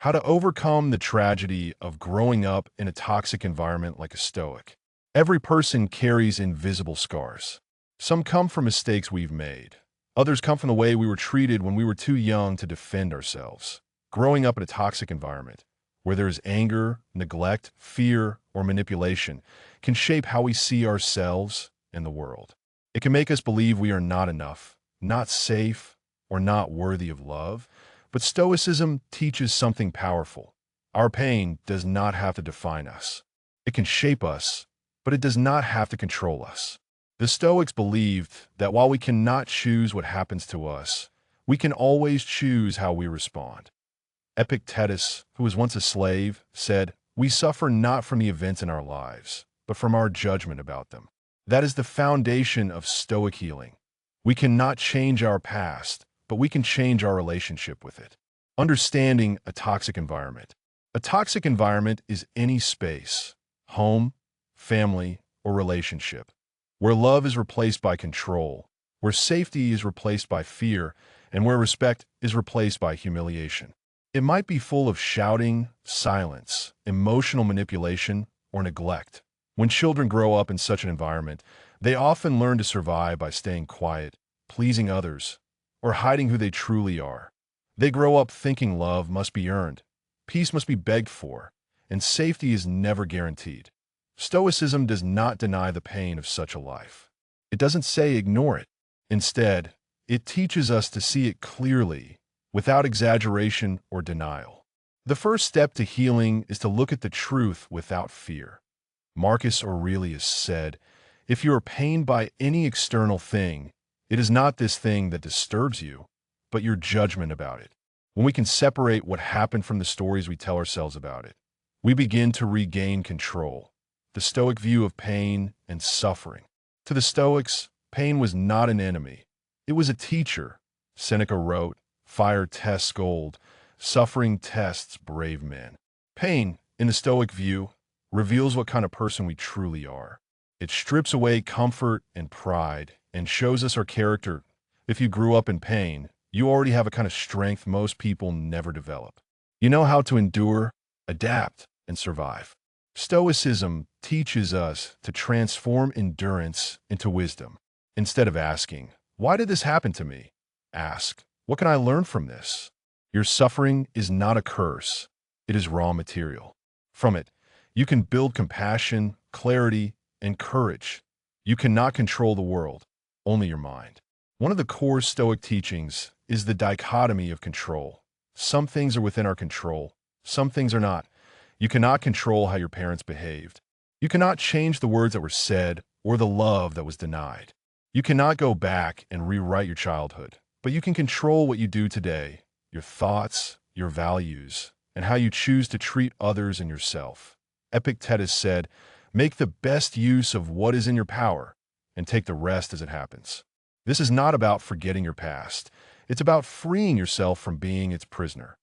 How to overcome the tragedy of growing up in a toxic environment like a Stoic. Every person carries invisible scars. Some come from mistakes we've made. Others come from the way we were treated when we were too young to defend ourselves. Growing up in a toxic environment, where there is anger, neglect, fear, or manipulation, can shape how we see ourselves and the world. It can make us believe we are not enough, not safe, or not worthy of love. But Stoicism teaches something powerful. Our pain does not have to define us. It can shape us, but it does not have to control us. The Stoics believed that while we cannot choose what happens to us, we can always choose how we respond. Epictetus, who was once a slave, said, "We suffer not from the events in our lives, but from our judgment about them." That is the foundation of Stoic healing. We cannot change our past, but we can change our relationship with it. Understanding a toxic environment. A toxic environment is any space, home, family, or relationship, where love is replaced by control, where safety is replaced by fear, and where respect is replaced by humiliation. It might be full of shouting, silence, emotional manipulation, or neglect. When children grow up in such an environment, they often learn to survive by staying quiet, pleasing others, or hiding who they truly are. They grow up thinking love must be earned, peace must be begged for, and safety is never guaranteed. Stoicism does not deny the pain of such a life. It doesn't say ignore it. Instead, it teaches us to see it clearly, without exaggeration or denial. The first step to healing is to look at the truth without fear. Marcus Aurelius said, "If you are pained by any external thing, it is not this thing that disturbs you, but your judgment about it." When we can separate what happened from the stories we tell ourselves about it, we begin to regain control. The Stoic view of pain and suffering. To the Stoics, pain was not an enemy. It was a teacher. Seneca wrote, "Fire tests gold, suffering tests brave men." Pain, in the Stoic view, reveals what kind of person we truly are. It strips away comfort and pride and shows us our character. If you grew up in pain, you already have a kind of strength most people never develop. You know how to endure, adapt, and survive. Stoicism teaches us to transform endurance into wisdom. Instead of asking, "Why did this happen to me?" ask, "What can I learn from this?" Your suffering is not a curse. It is raw material. From it, you can build compassion, clarity, and courage. You cannot control the world, only your mind. One of the core Stoic teachings is the dichotomy of control. Some things are within our control, some things are not. You cannot control how your parents behaved. You cannot change the words that were said or the love that was denied. You cannot go back and rewrite your childhood, but you can control what you do today, your thoughts, your values, and how you choose to treat others and yourself. Epictetus said, "Make the best use of what is in your power and take the rest as it happens." This is not about forgetting your past. It's about freeing yourself from being its prisoner.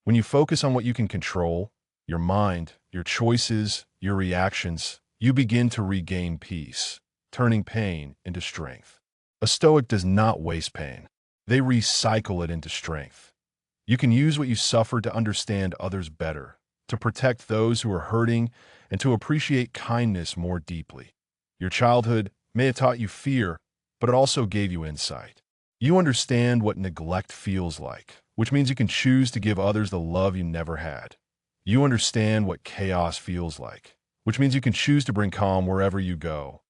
When you focus on what you can control, your mind, your choices, your reactions, you begin to regain peace, turning pain into strength. A Stoic does not waste pain. They recycle it into strength. You can use what you suffer to understand others better, to protect those who are hurting, and to appreciate kindness more deeply. Your childhood may have taught you fear, but it also gave you insight. You understand what neglect feels like, which means you can choose to give others the love you never had. You understand what chaos feels like, which means you can choose to bring calm wherever you go.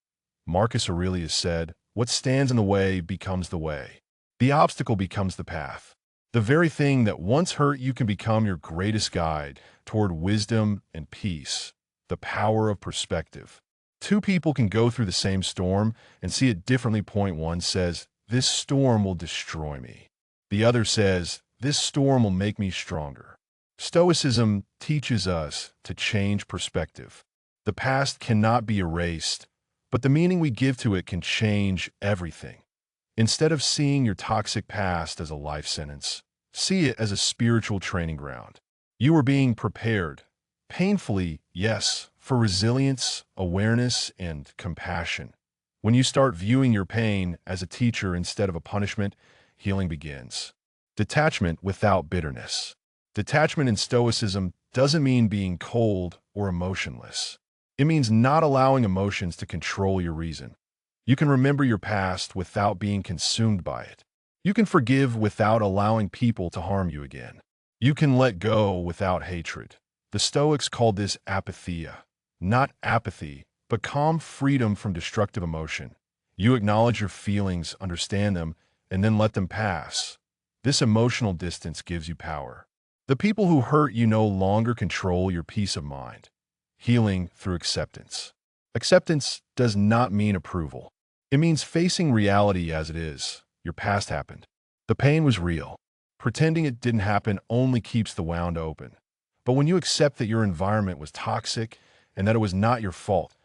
Marcus Aurelius said, "What stands in the way becomes the way. The obstacle becomes the path." The very thing that once hurt you can become your greatest guide toward wisdom and peace. The power of perspective. Two people can go through the same storm and see it differently. Point one says, "This storm will destroy me." The other says, "This storm will make me stronger." Stoicism teaches us to change perspective. The past cannot be erased, but the meaning we give to it can change everything. Instead of seeing your toxic past as a life sentence, see it as a spiritual training ground. You are being prepared, painfully, yes, for resilience, awareness, and compassion. When you start viewing your pain as a teacher instead of a punishment, healing begins. Detachment without bitterness. Detachment in Stoicism doesn't mean being cold or emotionless. It means not allowing emotions to control your reason. You can remember your past without being consumed by it. You can forgive without allowing people to harm you again. You can let go without hatred. The Stoics called this apatheia, not apathy, but calm freedom from destructive emotion. You acknowledge your feelings, understand them, and then let them pass. This emotional distance gives you power. The people who hurt you no longer control your peace of mind. Healing through acceptance. Acceptance does not mean approval. It means facing reality as it is. Your past happened. The pain was real. Pretending it didn't happen only keeps the wound open. But when you accept that your environment was toxic and that it was not your fault,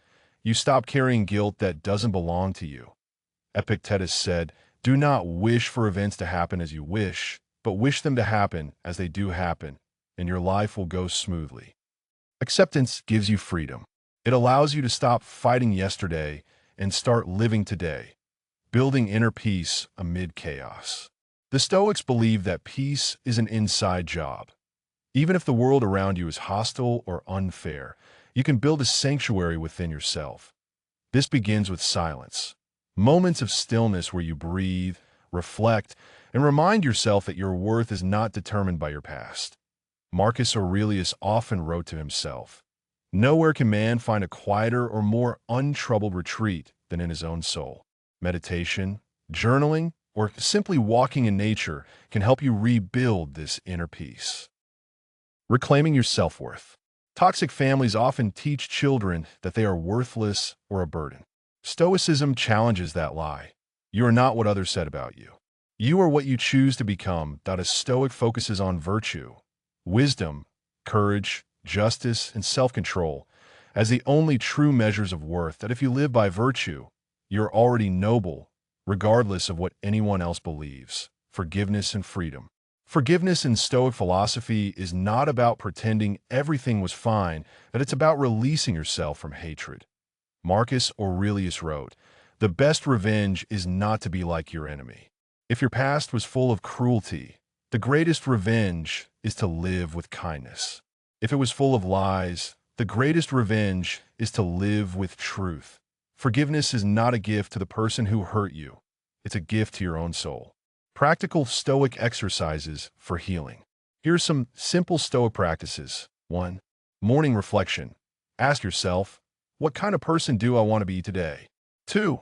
you stop carrying guilt that doesn't belong to you. Epictetus said, "Do not wish for events to happen as you wish, but wish them to happen as they do happen, and your life will go smoothly." Acceptance gives you freedom. It allows you to stop fighting yesterday and start living today, building inner peace amid chaos. The Stoics believe that peace is an inside job. Even if the world around you is hostile or unfair, you can build a sanctuary within yourself. This begins with silence. Moments of stillness where you breathe, reflect, and remind yourself that your worth is not determined by your past. Marcus Aurelius often wrote to himself, "Nowhere can man find a quieter or more untroubled retreat than in his own soul." Meditation, journaling, or simply walking in nature can help you rebuild this inner peace. Reclaiming your self-worth. Toxic families often teach children that they are worthless or a burden. Stoicism challenges that lie. You are not what others said about you. You are what you choose to become. A Stoic focuses on virtue, wisdom, courage, justice, and self-control as the only true measures of worth. That if you live by virtue, you're already noble, regardless of what anyone else believes. Forgiveness and freedom. Forgiveness in Stoic philosophy is not about pretending everything was fine, but it's about releasing yourself from hatred. Marcus Aurelius wrote, "The best revenge is not to be like your enemy." If your past was full of cruelty, the greatest revenge is to live with kindness. If it was full of lies, the greatest revenge is to live with truth. Forgiveness is not a gift to the person who hurt you. It's a gift to your own soul. Practical Stoic exercises for healing. Here are some simple Stoic practices. 1. Morning reflection. Ask yourself, what kind of person do I want to be today? 2.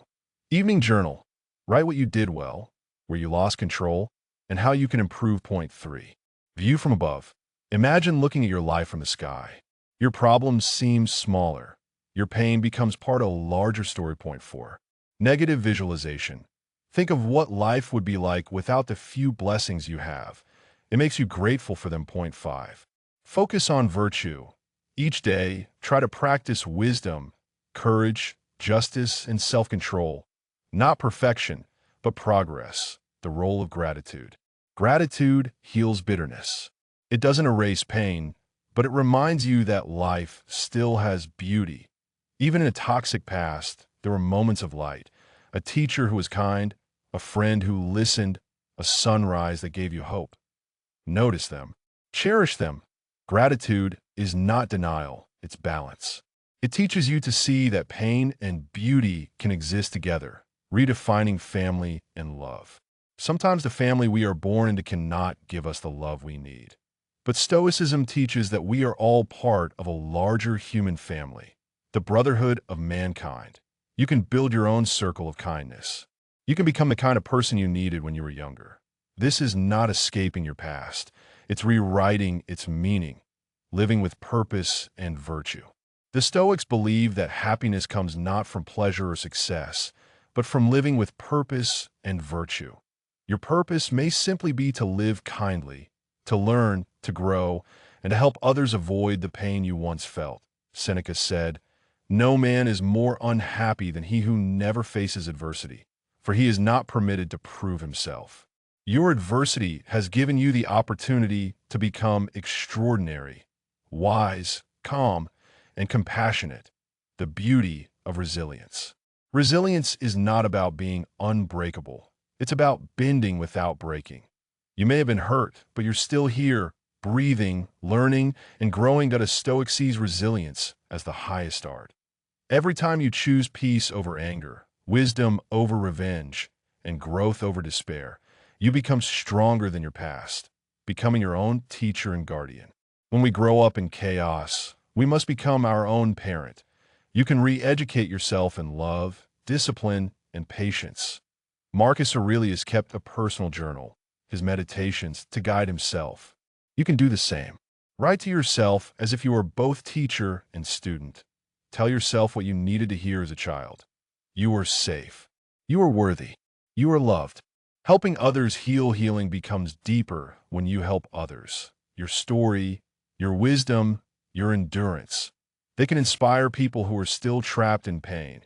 Evening journal. Write what you did well, where you lost control, and how you can improve. 3. View from above. Imagine looking at your life from the sky. Your problems seem smaller. Your pain becomes part of a larger story. 4. Negative visualization. Think of what life would be like without the few blessings you have. It makes you grateful for them. 5. Focus on virtue. Each day, try to practice wisdom, courage, justice, and self-control. Not perfection, but progress. The role of gratitude. Gratitude heals bitterness. It doesn't erase pain, but it reminds you that life still has beauty. Even in a toxic past, there were moments of light. A teacher who was kind, a friend who listened, a sunrise that gave you hope. Notice them. Cherish them. Gratitude is not denial, it's balance. It teaches you to see that pain and beauty can exist together, redefining family and love. Sometimes the family we are born into cannot give us the love we need. But Stoicism teaches that we are all part of a larger human family, the brotherhood of mankind. You can build your own circle of kindness. You can become the kind of person you needed when you were younger. This is not escaping your past. It's rewriting its meaning, living with purpose and virtue. The Stoics believe that happiness comes not from pleasure or success, but from living with purpose and virtue. Your purpose may simply be to live kindly, to learn, to grow, and to help others avoid the pain you once felt. Seneca said, "No man is more unhappy than he who never faces adversity, for he is not permitted to prove himself." Your adversity has given you the opportunity to become extraordinary, wise, calm, and compassionate. The beauty of resilience. Resilience is not about being unbreakable. It's about bending without breaking. You may have been hurt, but you're still here, breathing, learning, and growing that a Stoic sees resilience as the highest art. Every time you choose peace over anger, wisdom over revenge, and growth over despair, you become stronger than your past, becoming your own teacher and guardian. When we grow up in chaos, we must become our own parent. You can re-educate yourself in love, discipline, and patience. Marcus Aurelius kept a personal journal, his meditations, to guide himself. You can do the same. Write to yourself as if you were both teacher and student. Tell yourself what you needed to hear as a child. You are safe. You are worthy. You are loved. Helping others healing becomes deeper when you help others. Your story, your wisdom, your endurance. They can inspire people who are still trapped in pain.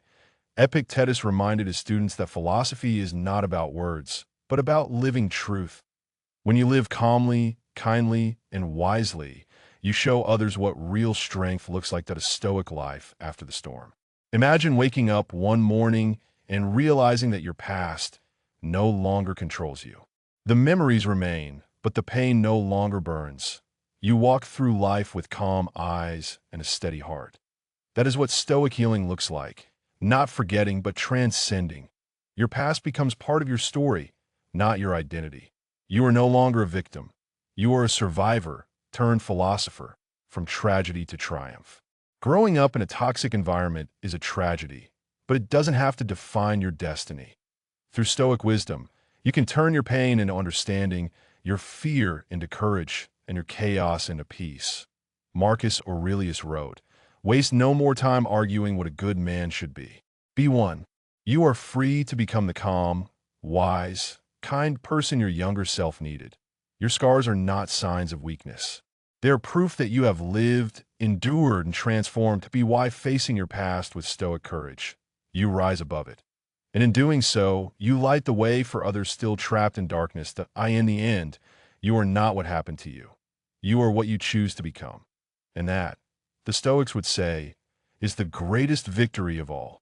Epictetus reminded his students that philosophy is not about words, but about living truth. When you live calmly, kindly, and wisely, you show others what real strength looks like to a Stoic life after the storm. Imagine waking up one morning and realizing that your past no longer controls you. The memories remain, but the pain no longer burns. You walk through life with calm eyes and a steady heart. That is what Stoic healing looks like. Not forgetting, but transcending. Your past becomes part of your story, not your identity. You are no longer a victim. You are a survivor turned philosopher, from tragedy to triumph. Growing up in a toxic environment is a tragedy, but it doesn't have to define your destiny. Through Stoic wisdom, you can turn your pain into understanding, your fear into courage, and your chaos into peace. Marcus Aurelius wrote, "Waste no more time arguing what a good man should be. Be one. You are free to become the calm, wise, kind person your younger self needed. Your scars are not signs of weakness. They are proof that you have lived, endured, and transformed. To be why facing your past with Stoic courage, you rise above it. And in doing so, you light the way for others still trapped in darkness that in the end, you are not what happened to you. You are what you choose to become. And that, the Stoics would say, is the greatest victory of all.